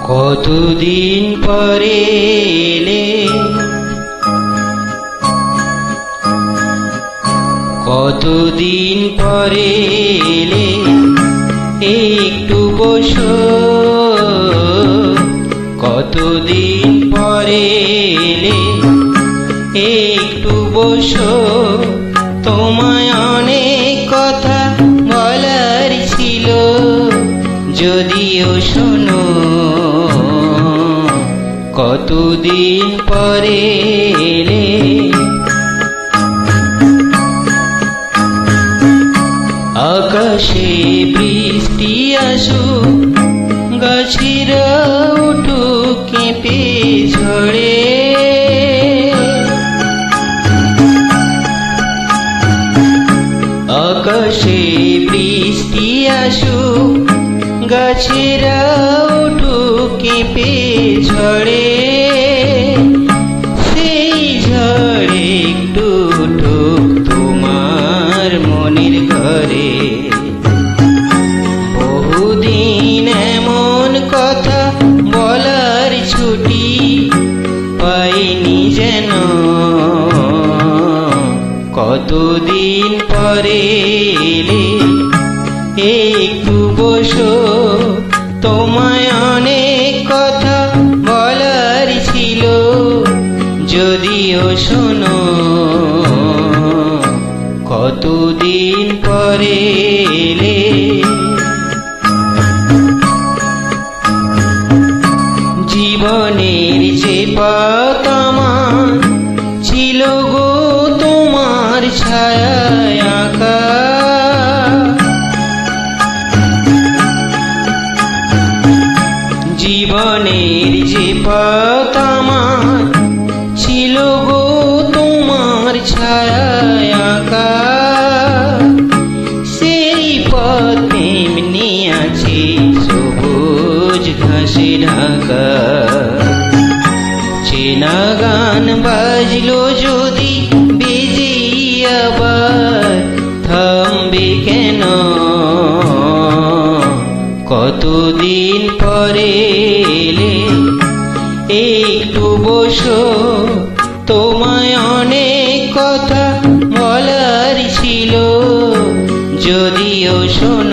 কতদিন পরে এলে, কতদিন পরে এলে, একটু বসো। কতদিন পরে এলে, একটু বসো। তোমায় অনেক কথা বলার ছিল, যদিও শোনো। কতদিন পরে এলে, আকাশে বৃষ্টি আসুক, গাছেরা উঠুক কেঁপে ঝরে। আকাশে বৃষ্টি আসুক, গাছেরা উঠুক কেঁপে ঝরে। সেই ঝড়ে একটু উঠুক তোমার মনের ঘরে। বহুদিন এমন কথা বলার ছুটি পাইনি যেন। কতদিন পরে এলে, একটু বসো। তোমায় অনেক কথা বলার ছিল, যদিও শোনো। কতদিন পরে এলে, জীবনের যে পথ আমার ছিল গো তোমার ছায়ায় আঁকা। জীবনের যে পথ আমার ছিল গো তোমার ছায়ায় আঁকা। সেই পথ এমনি আছে সবুজ ঘাসে ঢাকা। চেনা গান বাজলো যদি বেজে আবার থামবে কেন? কতদিন পরে এলে, একটু বসো। তোমায় অনেক কথা বলার ছিল, যদিও শোনো।